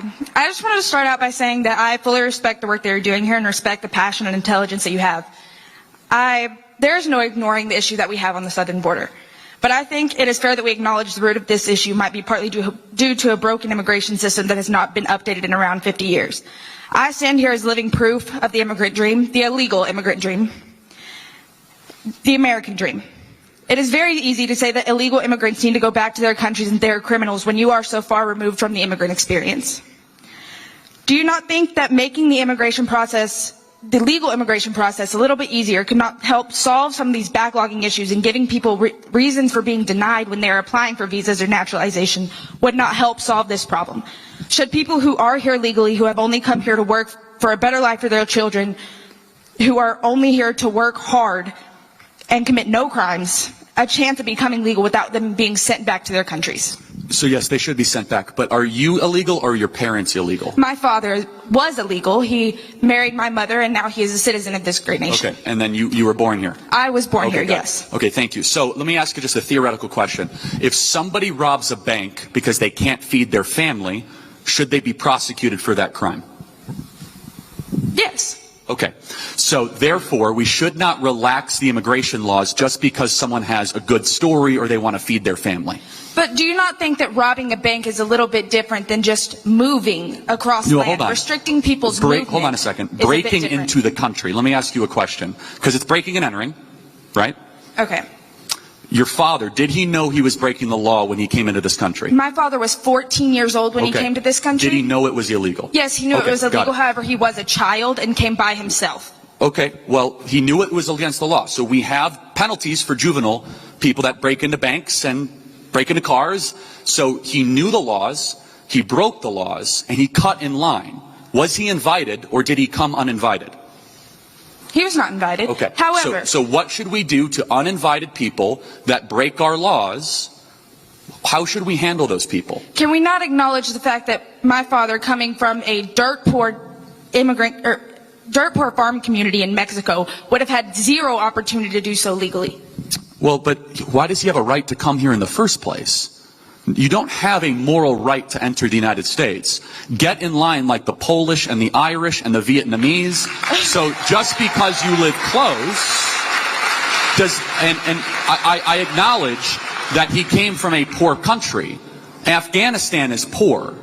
Hi. I just wanted to start out by saying that I fully respect the work that you're doing here and respect the passion and intelligence that you have. There's no ignoring the issue that we have on the southern border. But I think it is fair that we acknowledge the root of this issue might be partly due to a broken immigration system that has not been updated in around 50 years. I stand here as living proof of the immigrant dream, the illegal immigrant dream, the American dream. It is very easy to say that illegal immigrants need to go back to their countries and they're criminals when you are so far removed from the immigrant experience. Do you not think that making the immigration process, the legal immigration process, a little bit easier could not help solve some of these backlogging issues and giving people reasons for being denied when they're applying for visas or naturalization would not help solve this problem? Should people who are here legally, who have only come here to work for a better life for their children, who are only here to work hard and commit no crimes, a chance of becoming legal without them being sent back to their countries? So yes, they should be sent back, but are you illegal or are your parents illegal? My father was illegal. He married my mother and now he is a citizen of this great nation. Okay, and then you were born here? I was born here, got yes. it. Okay, thank you. So let me ask you just a theoretical question. If somebody robs a bank because they can't feed their family, should they be prosecuted for that crime? Yes. Okay, so therefore we should not relax the immigration laws just because someone has a good story or they want to feed their family. But do you not think that robbing a bank is a little bit different than just moving across land? Hold on. Restricting people's movement. Hold on a second. Breaking into the country. Let me ask you a question, because it's breaking and entering, right? Okay. Your father, did he know he was breaking the law when he came into this country? My father was 14 years old when he came to this country. Did he know it was illegal? Yes, he knew it was illegal. However, he was a child and came by himself. Okay, well, he knew it was against the law. So we have penalties for juvenile people that break into banks and break into cars. So he knew the laws, he broke the laws, and he cut in line. Was he invited or did he come uninvited? He was not invited. Okay. However, so what should we do to uninvited people that break our laws? How should we handle those people? Can we not acknowledge the fact that my father, coming from a dirt poor farm community in Mexico, would have had zero opportunity to do so legally? Well, but why does he have a right to come here in the first place? You don't have a moral right to enter the United States. Get in line like the Polish and the Irish and the Vietnamese. So just because you live close, I acknowledge that he came from a poor country. Afghanistan is poor.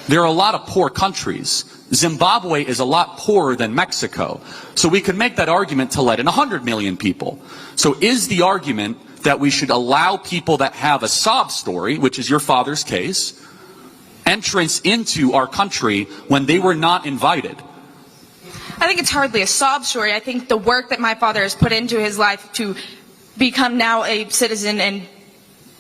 There are a lot of poor countries. Zimbabwe is a lot poorer than Mexico. So we could make that argument to let in 100 million people. So is the argument that we should allow people that have a sob story, which is your father's case, entrance into our country when they were not invited? I think it's hardly a sob story. I think the work that my father has put into his life to become now a citizen and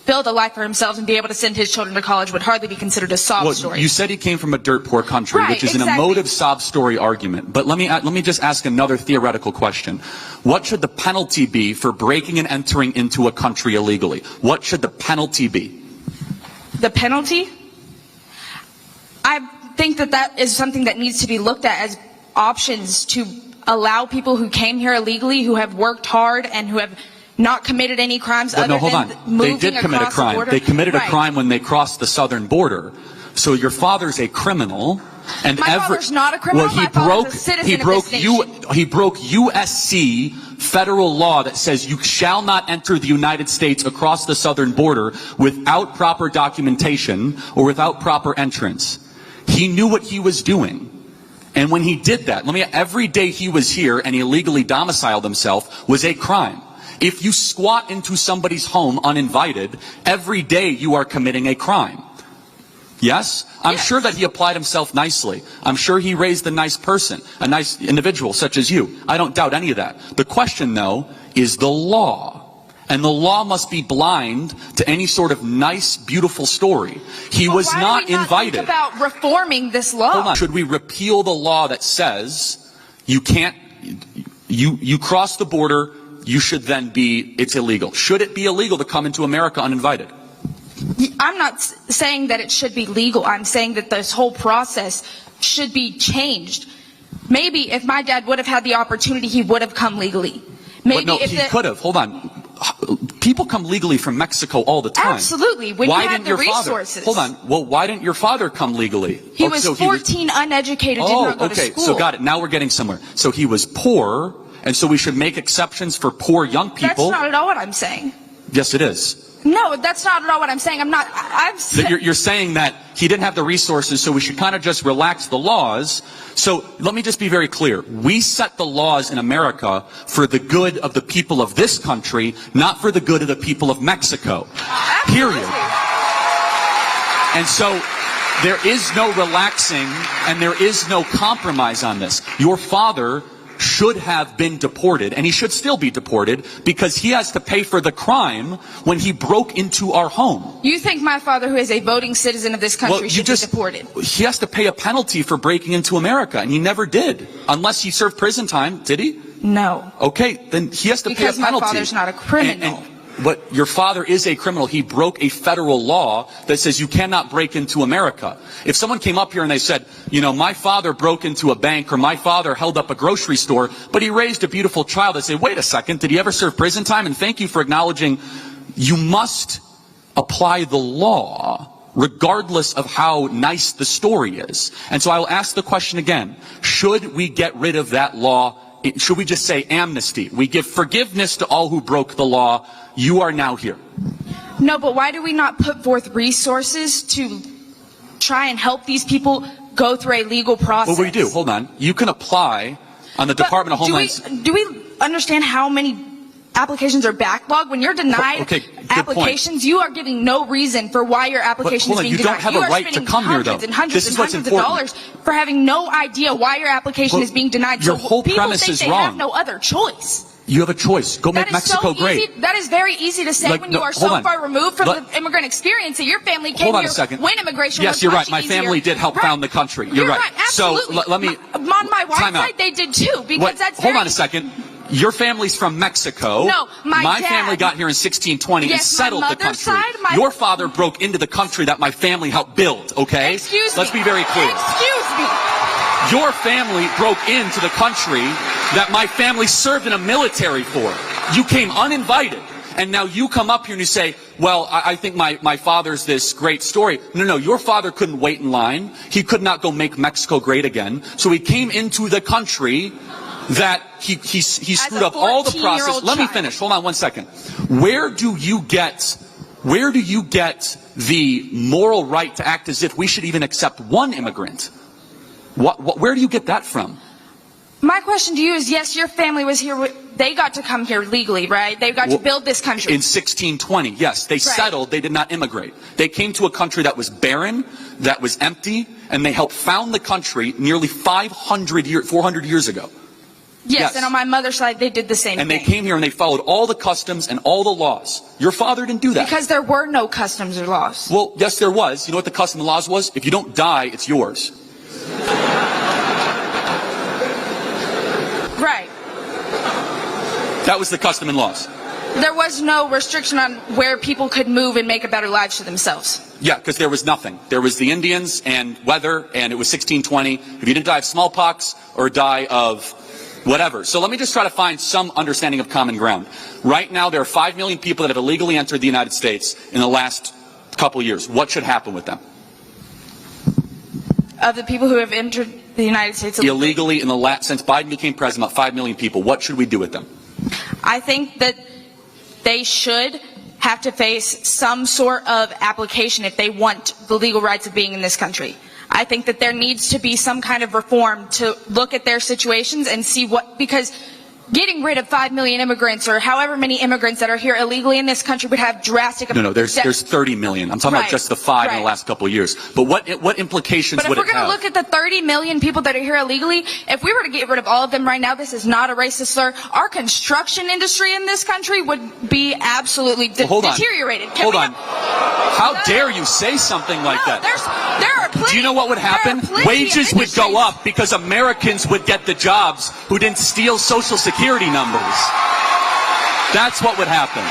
build a life for himself and be able to send his children to college would hardly be considered a sob story. You said he came from a dirt poor country, right, which is an emotive sob story argument. But let me just ask another theoretical question. What should the penalty be for breaking and entering into a country illegally? What should the penalty be? The penalty? I think that is something that needs to be looked at as options to allow people who came here illegally, who have worked hard and who have not committed any crimes other than moving They did commit a crime. the border. They committed a crime when they crossed the southern border. So your father's a criminal. And my father's not a criminal. Well, my father's a citizen of this nation. He broke USC federal law that says you shall not enter the United States across the southern border without proper documentation or without proper entrance. He knew what he was doing. And when he did that, every day he was here and he illegally domiciled himself was a crime. If you squat into somebody's home uninvited, every day you are committing a crime. Yes? I'm sure that he applied himself nicely. I'm sure he raised a nice person, a nice individual such as you. I don't doubt any of that. The question, though, is the law. And the law must be blind to any sort of nice, beautiful story. He was not invited. Think about reforming this law. Hold on. Should we repeal the law that says you can't, you cross the border, you should then it's illegal? Should it be illegal to come into America uninvited? I'm not saying that it should be legal. I'm saying that this whole process should be changed. Maybe if my dad would have had the opportunity, he would have come legally. Maybe But no, he could have. Hold on. People come legally from Mexico all the time. Absolutely. When Why you have didn't the your resources. father? Hold on. Well, why didn't your father come legally? He was 14, uneducated, did not go to school. So got it. Now we're getting somewhere. So he was poor, and so we should make exceptions for poor young people. That's not at all what I'm saying. Yes, it is. No, that's not at all what I'm saying. You're saying that he didn't have the resources, so we should kind of just relax the laws. So let me just be very clear. We set the laws in America for the good of the people of this country, not for the good of the people of Mexico. Absolutely. Period. And so there is no relaxing and there is no compromise on this. Your father should have been deported, and he should still be deported, because he has to pay for the crime when he broke into our home. You think my father, who is a voting citizen of this country, should be deported? He has to pay a penalty for breaking into America, and he never did. Unless he served prison time, did he? No. Okay, then he has to pay a penalty. Because my father's not a criminal. But your father is a criminal. He broke a federal law that says you cannot break into America. If someone came up here and they said, you know, my father broke into a bank, or my father held up a grocery store, but he raised a beautiful child, I'd say, wait a second, did he ever serve prison time? And thank you for acknowledging you must apply the law regardless of how nice the story is. And so I'll ask the question again. Should we get rid of that law? Should we just say amnesty? We give forgiveness to all who broke the law. You are now here. No, but why do we not put forth resources to try and help these people go through a legal process? Well, we do. Hold on. You can apply on the Department of Homeland. Do we understand how many applications are backlogged? When you're denied applications, you are giving no reason for why your application is being denied. You don't have a right to come here, though. This is what's important. Hundreds of dollars for having no idea why your application is being denied. Your whole premise is wrong. People think they have no other choice. You have a choice. Go make Mexico great. That is very easy to say when you are so far removed from the immigrant experience that your family came here when immigration was much easier. Yes, you're right. My family did help found the country. You're right. Absolutely. So let me. On my wife's side, they did too. Because that's hold on a second. Your family's from Mexico. No, my family got here in 1620 and settled the country. Your father broke into the country that my family helped build, okay? Excuse me. Let's be very clear. Excuse me. Your family broke into the country that my family served in a military for. You came uninvited. And now you come up here and you say, well, I think my father's this great story. No, your father couldn't wait in line. He could not go make Mexico great again. So he came into the country that he screwed up all the process. Let me finish. Hold on one second. Where do you get the moral right to act as if we should even accept one immigrant? Where do you get that from? My question to you is, yes, your family was here. They got to come here legally, right? They got to build this country. In 1620, yes. They settled. They did not immigrate. They came to a country that was barren, that was empty, and they helped found the country nearly 400 years ago. Yes, and on my mother's side, they did the same thing. And they came here and they followed all the customs and all the laws. Your father didn't do that. Because there were no customs or laws. Well, yes, there was. You know what the custom and laws was? If you don't die, it's yours. Right. That was the custom and laws. There was no restriction on where people could move and make a better life for themselves. Yeah, because there was nothing. There was the Indians and weather, and it was 1620. If you didn't die of smallpox or die of whatever. So let me just try to find some understanding of common ground. Right now, there are 5 million people that have illegally entered the United States in the last couple years. What should happen with them? Of the people who have entered the United States illegally since Biden became president, about 5 million people. What should we do with them? I think that they should have to face some sort of application if they want the legal rights of being in this country. I think that there needs to be some kind of reform to look at their situations and see because getting rid of 5 million immigrants or however many immigrants that are here illegally in this country would have drastic... No, there's 30 million. I'm talking about just the 5 in the last couple of years. But what implications would it have? But if we're going to look at the 30 million people that are here illegally, if we were to get rid of all of them right now, this is not a racist slur, our construction industry in this country would be absolutely deteriorated. Hold on. How dare you say something like that? There are plenty. Do you know what would happen? Wages would go up because Americans would get the jobs who didn't steal Social Security numbers. That's what would happen.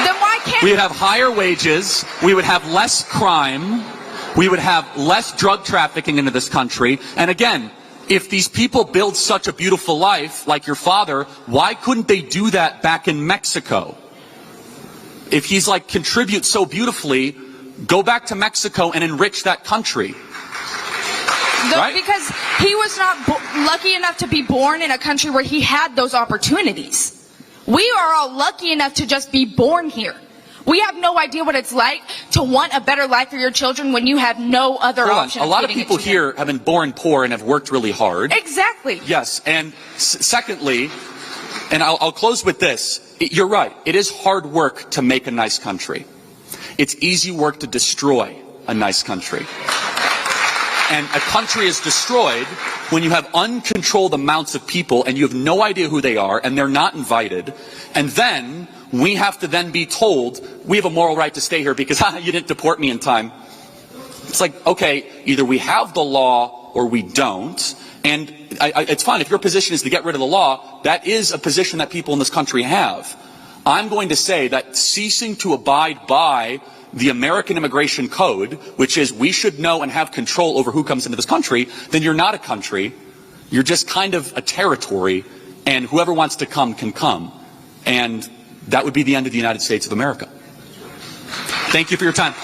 Then why can't we would have higher wages, we would have less crime, we would have less drug trafficking into this country, and again, If these people build such a beautiful life, like your father, why couldn't they do that back in Mexico? If he's like contribute so beautifully, go back to Mexico and enrich that country. Right? Because he was not lucky enough to be born in a country where he had those opportunities. We are all lucky enough to just be born here. We have no idea what it's like to want a better life for your children when you have no other option. A lot of people here have been born poor and have worked really hard. Exactly. Yes, and secondly, and I'll close with this. You're right. It is hard work to make a nice country. It's easy work to destroy a nice country. And a country is destroyed when you have uncontrolled amounts of people and you have no idea who they are and they're not invited. And then we have to then be told we have a moral right to stay here because you didn't deport me in time. It's like, okay, either we have the law or we don't. And it's fine. If your position is to get rid of the law, that is a position that people in this country have. I'm going to say that ceasing to abide by the American Immigration Code, which is we should know and have control over who comes into this country, then you're not a country. You're just kind of a territory, and whoever wants to come can come. And that would be the end of the United States of America. Thank you for your time.